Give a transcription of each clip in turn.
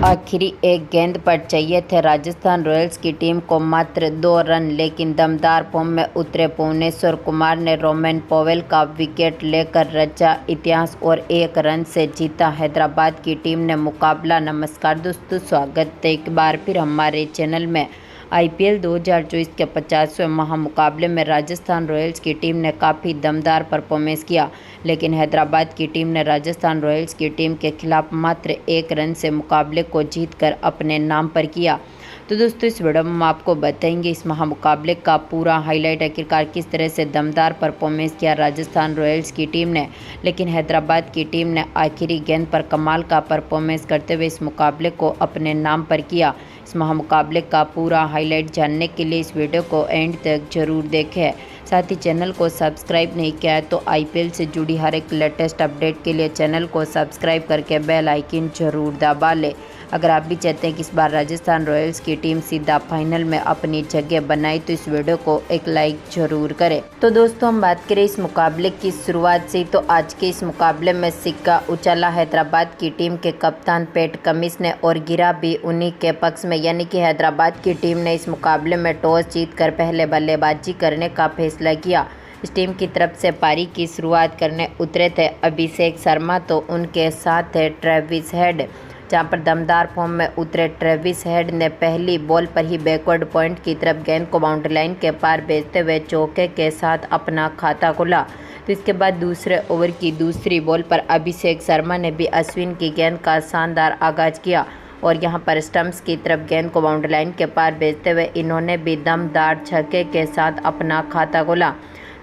आखिरी एक गेंद पर चाहिए थे राजस्थान रॉयल्स की टीम को मात्र 2 रन, लेकिन दमदार फॉर्म में उतरे भुवनेश्वर कुमार ने रोमेन पोवेल का विकेट लेकर रचा इतिहास और 1 रन से जीता हैदराबाद की टीम ने मुकाबला। नमस्कार दोस्तों, स्वागत है एक बार फिर हमारे चैनल में। आईपीएल 2024 के 50वें महामुकाबले में राजस्थान रॉयल्स की टीम ने काफ़ी दमदार परफॉर्मेंस किया, लेकिन हैदराबाद की टीम ने राजस्थान रॉयल्स की टीम के खिलाफ मात्र 1 रन से मुकाबले को जीतकर अपने नाम पर किया। तो दोस्तों, इस वीडियो में हम आपको बताएंगे इस महामुकाबले का पूरा हाईलाइट, आखिरकार किस तरह से दमदार परफॉर्मेंस किया राजस्थान रॉयल्स की टीम ने, लेकिन हैदराबाद की टीम ने आखिरी गेंद पर कमाल का परफॉर्मेंस करते हुए इस मुकाबले को अपने नाम पर किया। इस महामुकाबले का पूरा हाईलाइट जानने के लिए इस वीडियो को एंड तक जरूर देखें। साथ ही चैनल को सब्सक्राइब नहीं किया है तो आईपीएल से जुड़ी हर एक लेटेस्ट अपडेट के लिए चैनल को सब्सक्राइब करके बेल आइकन जरूर दबा लें। अगर आप भी चाहते हैं कि इस बार राजस्थान रॉयल्स की टीम सीधा फाइनल में अपनी जगह बनाए तो इस वीडियो को एक लाइक जरूर करें। तो दोस्तों, हम बात करें इस मुकाबले की शुरुआत से, तो आज के इस मुकाबले में सिक्का उछाला हैदराबाद की टीम के कप्तान पैट कमिंस ने और गिरा भी उन्हीं के पक्ष में, यानी कि हैदराबाद की टीम ने इस मुकाबले में टॉस जीतकर पहले बल्लेबाजी करने का फैसला किया। इस टीम की तरफ से पारी की शुरुआत करने उतरे थे अभिषेक शर्मा, तो उनके साथ है ट्रेविस हेड, जहां पर दमदार फॉर्म में उतरे ट्रेविस हेड ने पहली बॉल पर ही बैकवर्ड पॉइंट की तरफ गेंद को बाउंड्री लाइन के पार भेजते हुए चौके के साथ अपना खाता खोला। तो इसके बाद दूसरे ओवर की दूसरी बॉल पर अभिषेक शर्मा ने भी अश्विन की गेंद का शानदार आगाज किया और यहां पर स्टंप्स की तरफ गेंद को बाउंड्री लाइन के पार भेजते हुए इन्होंने भी दमदार छक्के के साथ अपना खाता खोला।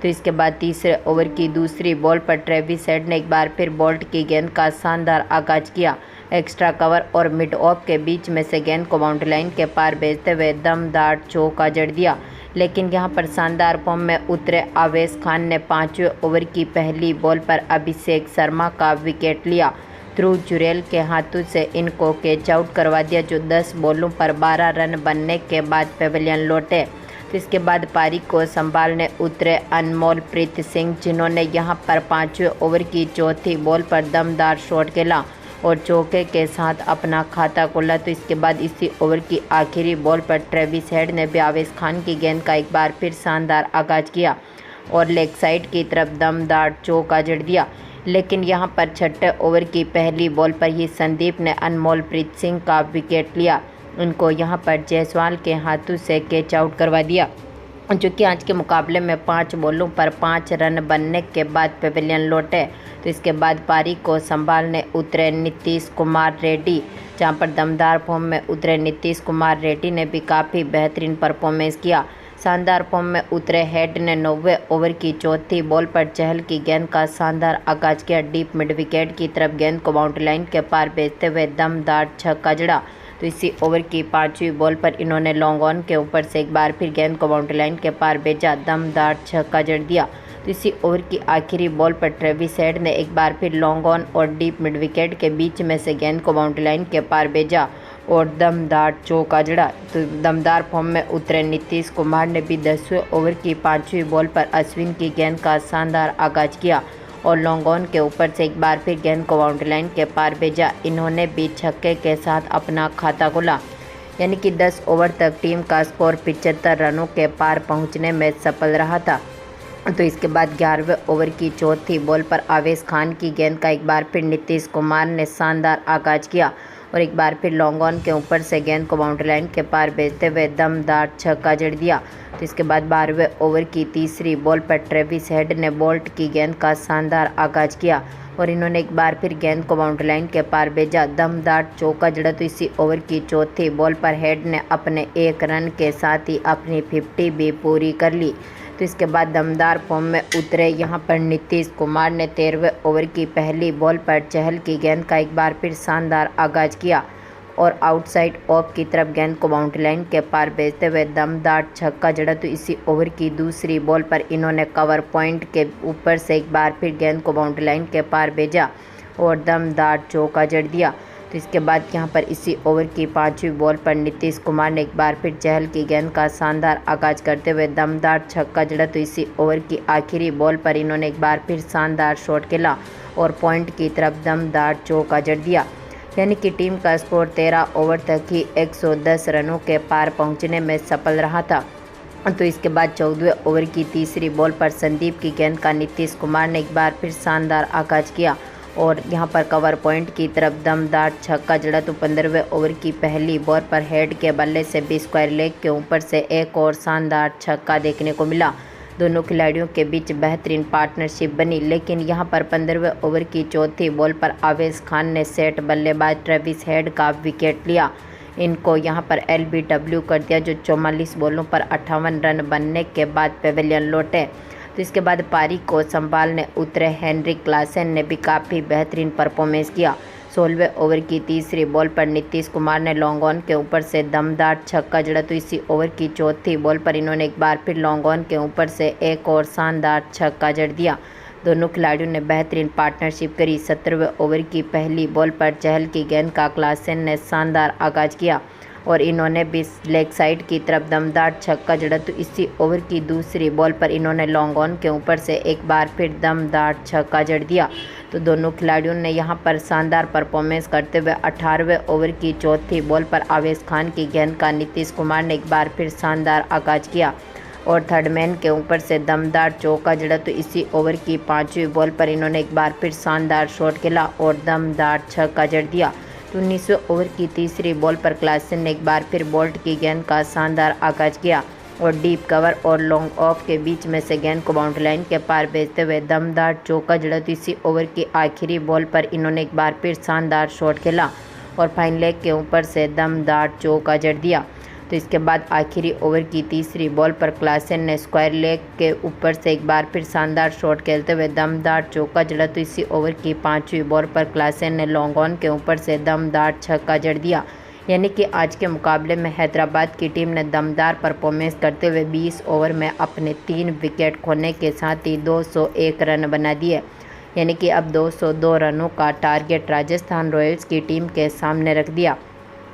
तो इसके बाद तीसरे ओवर की दूसरी बॉल पर ट्रेविस हेड ने एक बार फिर बोल्ट की गेंद का शानदार आगाज किया। एक्स्ट्रा कवर और मिड ऑफ के बीच में से गेंद को बाउंड्री लाइन के पार भेजते हुए दमदार चौका जड़ दिया, लेकिन यहां पर शानदार फॉर्म में उतरे आवेश खान ने 5वें ओवर की पहली बॉल पर अभिषेक शर्मा का विकेट लिया। ध्रुव जुरेल के हाथों से इनको कैच आउट करवा दिया, जो 10 बॉलों पर 12 रन बनने के बाद पेवेलियन लौटे। तो इसके बाद पारी को संभालने उतरे अनमोलप्रीत सिंह, जिन्होंने यहां पर 5वें ओवर की चौथी बॉल पर दमदार शॉट खेला और चौके के साथ अपना खाता खोला। तो इसके बाद इसी ओवर की आखिरी बॉल पर ट्रेविस हेड ने भी आवेश खान की गेंद का एक बार फिर शानदार आगाज किया और लेग साइड की तरफ दमदार चौका जड़ दिया, लेकिन यहां पर 6ठे ओवर की पहली बॉल पर ही संदीप ने अनमोलप्रीत सिंह का विकेट लिया। उनको यहां पर जायसवाल के हाथों से कैच आउट करवा दिया, जो कि आज के मुकाबले में 5 बॉलों पर 5 रन बनने के बाद पेवेलियन लौटे। तो इसके बाद पारी को संभालने उतरे नीतीश कुमार रेड्डी, जहां पर दमदार फॉर्म में उतरे नीतीश कुमार रेड्डी ने भी काफ़ी बेहतरीन परफॉर्मेंस किया। शानदार फॉर्म में उतरे हेड ने 9वें ओवर की चौथी बॉल पर चहल की गेंद का शानदार आगाज किया। डीप मिड विकेट की तरफ गेंद को बाउंड्री लाइन के पार भेजते हुए दमदार छक्का जड़ा। तो इसी ओवर की 5वीं बॉल पर इन्होंने लॉन्ग ऑन के ऊपर से एक बार फिर गेंद को बाउंड्री लाइन के पार भेजा, दमदार छक्का जड़ दिया। तो इसी ओवर की आखिरी बॉल पर ट्रेविस हेड ने एक बार फिर लॉन्ग ऑन और डीप मिड विकेट के बीच में से गेंद को बाउंड्री लाइन के पार भेजा और दमदार चौका जड़ा। तो दमदार फॉर्म में उतरे नीतीश कुमार ने भी 10वें ओवर की 5वीं बॉल पर अश्विन की गेंद का शानदार आगाज किया और लॉन्ग ऑन के ऊपर से एक बार फिर गेंद को बाउंड्री लाइन के पार भेजा। इन्होंने भी छक्के के साथ अपना खाता खोला, यानी कि 10 ओवर तक टीम का स्कोर 75 रनों के पार पहुंचने में सफल रहा था। तो इसके बाद 11वें ओवर की चौथी बॉल पर आवेश खान की गेंद का एक बार फिर नीतीश कुमार ने शानदार आगाज किया और एक बार फिर लॉन्ग ऑन के ऊपर से गेंद को बाउंड्री लाइन के पार भेजते हुए दमदार छक्का जड़ दिया। तो इसके बाद 12वें ओवर की तीसरी बॉल पर ट्रेविस हेड ने बोल्ट की गेंद का शानदार आगाज किया और इन्होंने एक बार फिर गेंद को बाउंड्री लाइन के पार भेजा, दमदार चौका जड़ा। तो इसी ओवर की चौथी बॉल पर हेड ने अपने 1 रन के साथ ही अपनी 50 भी पूरी कर ली। तो इसके बाद दमदार फॉर्म में उतरे यहां पर नीतीश कुमार ने 13वें ओवर की पहली बॉल पर चहल की गेंद का एक बार फिर शानदार आगाज किया और आउटसाइड ऑफ की तरफ गेंद को बाउंड्री लाइन के पार भेजते हुए दमदार छक्का जड़ा। तो इसी ओवर की दूसरी बॉल पर इन्होंने कवर पॉइंट के ऊपर से एक बार फिर गेंद को बाउंड्री लाइन के पार भेजा और दमदार चौका जड़ दिया। तो इसके बाद यहाँ पर इसी ओवर की 5वीं बॉल पर नीतीश कुमार ने एक बार फिर चहल की गेंद का शानदार आगाज करते हुए दमदार छक्का जड़ा। तो इसी ओवर की आखिरी बॉल पर इन्होंने एक बार फिर शानदार शॉट खेला और पॉइंट की तरफ दमदार चौका जड़ दिया। यानी कि टीम का स्कोर 13 ओवर तक ही 110 रनों के पार पहुंचने में सफल रहा था। तो इसके बाद 14वें ओवर की तीसरी बॉल पर संदीप की गेंद का नीतीश कुमार ने एक बार फिर शानदार आगाज किया और यहां पर कवर पॉइंट की तरफ दमदार छक्का जड़ा। तो 15वें ओवर की पहली बॉल पर हेड के बल्ले से भी स्क्वायर लेग के ऊपर से एक और शानदार छक्का देखने को मिला। दोनों खिलाड़ियों के बीच बेहतरीन पार्टनरशिप बनी, लेकिन यहां पर 15वें ओवर की चौथी बॉल पर आवेश खान ने सेट बल्लेबाज ट्रेविस हेड का विकेट लिया। इनको यहां पर LBW कर दिया, जो 44 बॉलों पर 58 रन बनने के बाद पेविलियन लौटे। तो इसके बाद पारी को संभालने उतरे हेनरिक क्लासेन ने भी काफ़ी बेहतरीन परफॉर्मेंस किया। 16वें ओवर की तीसरी बॉल पर नीतीश कुमार ने लॉन्ग ऑन के ऊपर से दमदार छक्का जड़ा। तो इसी ओवर की चौथी बॉल पर इन्होंने एक बार फिर लॉन्ग ऑन के ऊपर से एक और शानदार छक्का जड़ दिया। दोनों खिलाड़ियों ने बेहतरीन पार्टनरशिप करी। 17वें ओवर की पहली बॉल पर चहल की गेंद का क्लासेन ने शानदार आगाज किया और इन्होंने भी लेग साइड की तरफ दमदार छक्का जड़ा। तो इसी ओवर की दूसरी बॉल पर इन्होंने लॉन्ग ऑन के ऊपर से एक बार फिर दमदार छक्का जड़ दिया। तो दोनों खिलाड़ियों ने यहां पर शानदार परफॉर्मेंस करते हुए 18वें ओवर की चौथी बॉल पर आवेश खान की गेंद का नीतीश कुमार ने एक बार फिर शानदार आगाज किया और थर्ड मैन के ऊपर से दमदार चौका जड़ा। तो इसी ओवर की पांचवी बॉल पर इन्होंने एक बार फिर शानदार शॉट खेला और दमदार छक्का जड़ दिया। तो 19वें ओवर की तीसरी बॉल पर क्लासेन ने एक बार फिर बोल्ट की गेंद का शानदार आगाज किया और डीप कवर और लॉन्ग ऑफ के बीच में से गेंद को बाउंड्री लाइन के पार भेजते हुए दमदार चौका जड़ा। तो इसी ओवर की आखिरी बॉल पर इन्होंने एक बार फिर शानदार शॉट खेला और फाइन लेग के ऊपर से दमदार चौका जड़ दिया। तो इसके बाद आखिरी ओवर की तीसरी बॉल पर क्लासेन ने स्क्वायर लेग के ऊपर से एक बार फिर शानदार शॉट खेलते हुए दमदार चौका जड़ा। तो इसी ओवर की पांचवी बॉल पर क्लासेन ने लॉन्ग ऑन के ऊपर से दमदार छक्का जड़ दिया। यानी कि आज के मुकाबले में हैदराबाद की टीम ने दमदार परफॉर्मेंस करते हुए 20 ओवर में अपने 3 विकेट खोने के साथ ही 201 रन बना दिए। यानी कि अब 202 रनों का टारगेट राजस्थान रॉयल्स की टीम के सामने रख दिया।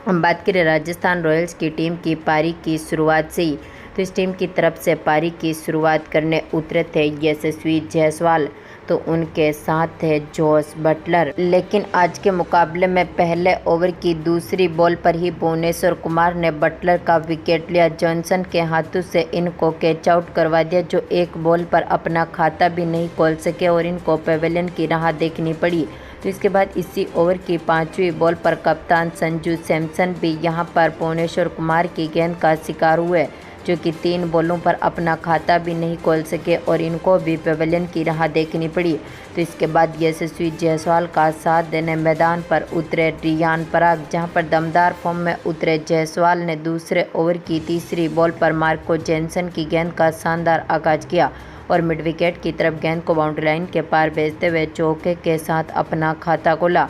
हम बात करें राजस्थान रॉयल्स की टीम की पारी की शुरुआत से ही, तो इस टीम की तरफ से पारी की शुरुआत करने उतरे थे यशस्वी जायसवाल, तो उनके साथ थे जोस बटलर। लेकिन आज के मुकाबले में पहले ओवर की दूसरी बॉल पर ही भुवनेश्वर कुमार ने बटलर का विकेट लिया। जॉनसन के हाथों से इनको कैच आउट करवा दिया, जो एक बॉल पर अपना खाता भी नहीं खोल सके और इनको पेविलियन की राह देखनी पड़ी। तो इसके बाद इसी ओवर की पांचवी बॉल पर कप्तान संजू सैमसन भी यहां पर भुवनेश्वर कुमार की गेंद का शिकार हुए, जो कि 3 बॉलों पर अपना खाता भी नहीं खोल सके और इनको भी पेविलियन की राह देखनी पड़ी। तो इसके बाद यशस्वी जायसवाल का साथ देने मैदान पर उतरे रियान पराग, जहां पर दमदार फॉर्म में उतरे जायसवाल ने दूसरे ओवर की तीसरी बॉल पर मार्को जेनसन की गेंद का शानदार आगाज किया और मिड विकेट की तरफ गेंद को बाउंड्री लाइन के पार भेजते हुए चौके के साथ अपना खाता खोला।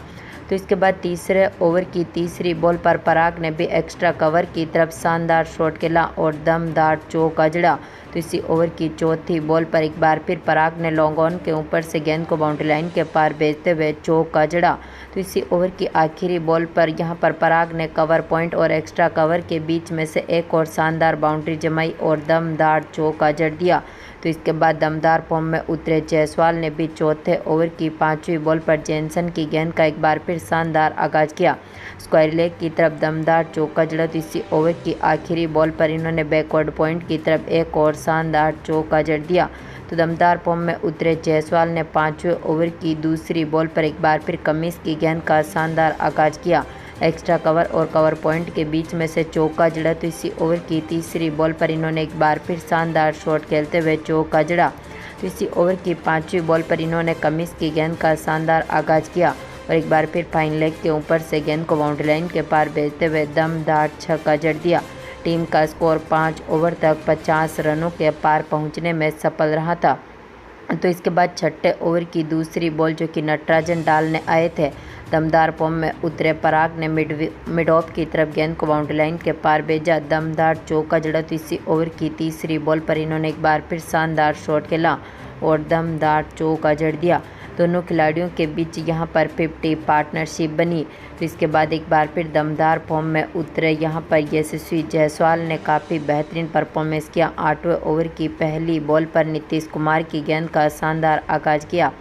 तो इसके बाद तीसरे ओवर की तीसरी बॉल पर पराग ने भी एक्स्ट्रा कवर की तरफ शानदार शॉट खेला और दमदार चौका जड़ा। तो इसी ओवर की चौथी बॉल पर एक बार फिर पराग ने लॉन्ग ऑन के ऊपर से गेंद को बाउंड्री लाइन के पार भेजते हुए चौका जड़ा। तो इसी ओवर की आखिरी बॉल पर यहां पर पराग ने कवर पॉइंट और एक्स्ट्रा कवर के बीच में से एक और शानदार बाउंड्री जमाई और दमदार चौका जड़ दिया। तो इसके बाद दमदार फॉर्म में उतरे जायसवाल ने भी चौथे ओवर की पांचवी बॉल पर जेनसन की गेंद का एक बार फिर शानदार आगाज किया, स्क्वायर लेग की तरफ दमदार चौका जड़ा। तो इसी ओवर की आखिरी बॉल पर इन्होंने बैकवर्ड पॉइंट की तरफ एक और शानदार चौका जड़ दिया। तो दमदार फॉर्म में उतरे जायसवाल ने पांचवें ओवर की दूसरी बॉल पर एक बार फिर कमीज की गेंद का शानदार आगाज किया, एक्स्ट्रा कवर और कवर पॉइंट के बीच में से चौका जड़ा। तो इसी ओवर की तीसरी बॉल पर इन्होंने एक बार फिर शानदार शॉट खेलते हुए चौका जड़ा। तो इसी ओवर की पांचवी बॉल पर इन्होंने कमीज की गेंद का शानदार आगाज किया और एक बार फिर फाइन लेग के ऊपर से गेंद को बाउंड्री लाइन के पार भेजते हुए दमदार छक्का जड़ दिया। टीम का स्कोर 5 ओवर तक 50 रनों के पार पहुंचने में सफल रहा था। तो इसके बाद छठे ओवर की दूसरी बॉल, जो कि नटराजन डालने आए थे, दमदार फॉर्म में उतरे पराग ने मिड ऑफ की तरफ गेंद को बाउंड्री लाइन के पार भेजा, दमदार चौका जड़ा। तो इसी ओवर की तीसरी बॉल पर इन्होंने एक बार फिर शानदार शॉट खेला और दमदार चौका जड़ दिया। दोनों खिलाड़ियों के बीच यहां पर 50 पार्टनरशिप बनी। तो इसके बाद एक बार फिर दमदार फॉर्म में उतरे यहां पर यशस्वी जायसवाल ने काफ़ी बेहतरीन परफॉर्मेंस किया। 8वें ओवर की पहली बॉल पर नीतीश कुमार की गेंद का शानदार आगाज किया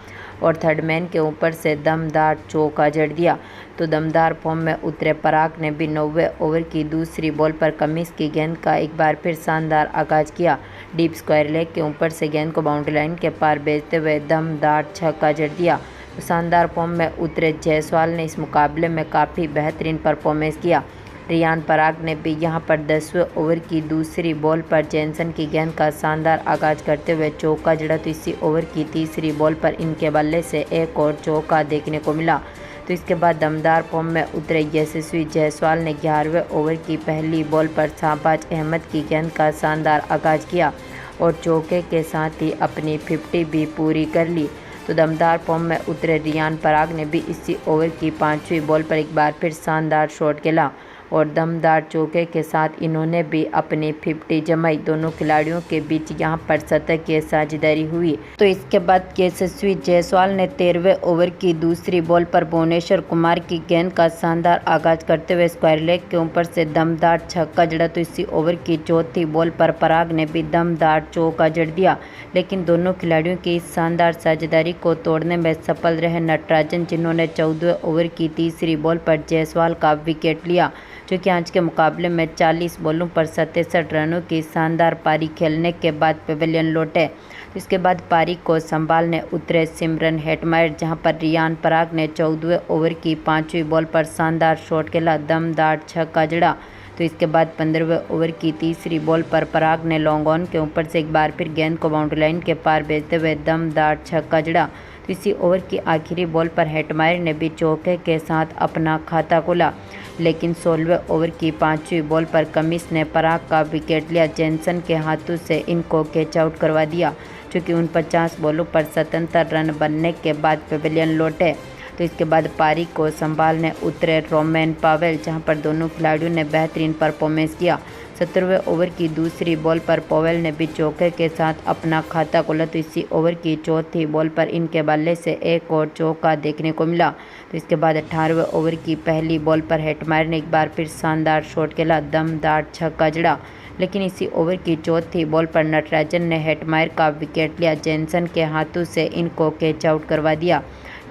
और थर्ड मैन के ऊपर से दमदार चौका जड़ दिया। तो दमदार फॉर्म में उतरे पराग ने भी 90वें ओवर की दूसरी बॉल पर कमिंस की गेंद का एक बार फिर शानदार आगाज किया। डीप स्क्वायर लेग के ऊपर से गेंद को बाउंड्री लाइन के पार भेजते हुए दमदार छक्का जड़ दिया। तो शानदार फॉर्म में उतरे जायसवाल ने इस मुकाबले में काफ़ी बेहतरीन परफॉर्मेंस किया। रियान पराग ने भी यहां पर 10वें ओवर की दूसरी बॉल पर जैनसन की गेंद का शानदार आगाज करते हुए चौका जड़ा। तो इसी ओवर की तीसरी बॉल पर इनके बल्ले से एक और चौका देखने को मिला। तो इसके बाद दमदार फॉर्म में उतरे यशस्वी जायसवाल ने 11वें ओवर की पहली बॉल पर शाहबाज अहमद की गेंद का शानदार आगाज किया और चौके के साथ ही अपनी 50 भी पूरी कर ली। तो दमदार फॉर्म में उतरे रियान पराग ने भी इसी ओवर की 5वीं बॉल पर एक बार फिर शानदार शॉट खेला और दमदार चौके के साथ इन्होंने भी अपनी 50 जमाई। दोनों खिलाड़ियों के बीच यहां पर शतकीय साझेदारी हुई। तो इसके बाद यशस्वी जायसवाल ने 13वें ओवर की दूसरी बॉल पर भुवनेश्वर कुमार की गेंद का शानदार आगाज करते हुए स्क्वायर लेग के ऊपर से दमदार छक्का जड़ा। तो इसी ओवर की चौथी बॉल पर पराग ने भी दमदार चौका जड़ दिया, लेकिन दोनों खिलाड़ियों की इस शानदार साझेदारी को तोड़ने में सफल रहे नटराजन, जिन्होंने 14वें ओवर की तीसरी बॉल पर जायसवाल का विकेट लिया, जो कि आज के मुकाबले में 40 बॉलों पर 67 रनों की शानदार पारी खेलने के बाद पवेलियन लौटे। इसके बाद पारी को संभालने उतरे सिमरन हेटमायर, जहां पर रियान पराग ने 14वें ओवर की 5वीं बॉल पर शानदार शॉट खेला, दमदार छक्का जड़ा। तो इसके बाद 15वें ओवर की तीसरी बॉल पर पराग ने लॉन्ग ऑन के ऊपर से एक बार फिर गेंद को बाउंड्री लाइन के पार भेजते हुए दमदार छक्का जड़ा। तो इसी ओवर की आखिरी बॉल पर हेटमायर ने भी चौके के साथ अपना खाता खोला, लेकिन 16वें ओवर की 5वीं बॉल पर कमिंस ने पराग का विकेट लिया। जैनसन के हाथों से इनको कैच आउट करवा दिया, चूँकि 49 बॉलों पर 77 रन बनने के बाद पवेलियन लौटे। तो इसके बाद पारी को संभालने उतरे रोमेन पावेल, जहां पर दोनों खिलाड़ियों ने बेहतरीन परफॉर्मेंस किया। 17वें ओवर की दूसरी बॉल पर पावेल ने भी चौके के साथ अपना खाता खोला। तो इसी ओवर की चौथी बॉल पर इनके बल्ले से एक और चौका देखने को मिला। तो इसके बाद 18वें ओवर की पहली बॉल पर हेटमायर ने एक बार फिर शानदार शॉट खेला, दमदार छक्का जड़ा, लेकिन इसी ओवर की चौथी बॉल पर नटराजन ने हेटमायर का विकेट लिया। जैनसन के हाथों से इनको कैच आउट करवा दिया,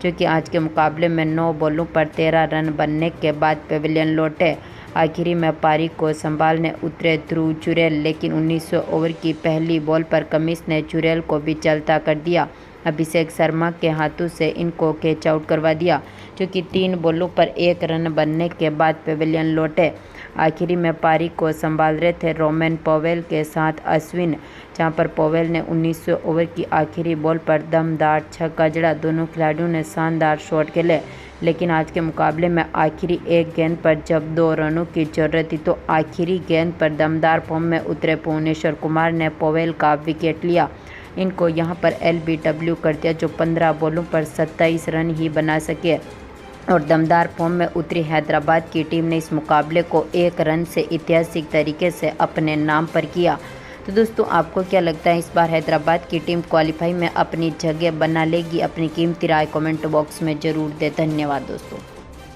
जो कि आज के मुकाबले में 9 बॉलों पर 13 रन बनने के बाद पवेलियन लौटे। आखिरी में पारी को संभालने उतरे ध्रुव चुरेल, लेकिन 19वें ओवर की पहली बॉल पर कमिंस ने चुरेल को भी चलता कर दिया। अभिषेक शर्मा के हाथों से इनको कैच आउट करवा दिया, जो कि 3 बॉलों पर 1 रन बनने के बाद पवेलियन लौटे। आखिरी में पारी को संभाल रहे थे रोमेन पवेल के साथ अश्विन, जहां पर पवेल ने 19वें ओवर की आखिरी बॉल पर दमदार छक्का जड़ा। दोनों खिलाड़ियों ने शानदार शॉट खेले, लेकिन आज के मुकाबले में आखिरी एक गेंद पर जब 2 रनों की जरूरत थी, तो आखिरी गेंद पर दमदार फॉर्म में उतरे भुवनेश्वर कुमार ने पवेल का विकेट लिया। इनको यहां पर LBW कर दिया, जो 15 बॉलों पर 27 रन ही बना सके। और दमदार फॉर्म में उतरी हैदराबाद की टीम ने इस मुकाबले को 1 रन से ऐतिहासिक तरीके से अपने नाम पर किया। तो दोस्तों, आपको क्या लगता है, इस बार हैदराबाद की टीम क्वालिफाई में अपनी जगह बना लेगी? अपनी कीमती राय कमेंट बॉक्स में ज़रूर दें। धन्यवाद दोस्तों।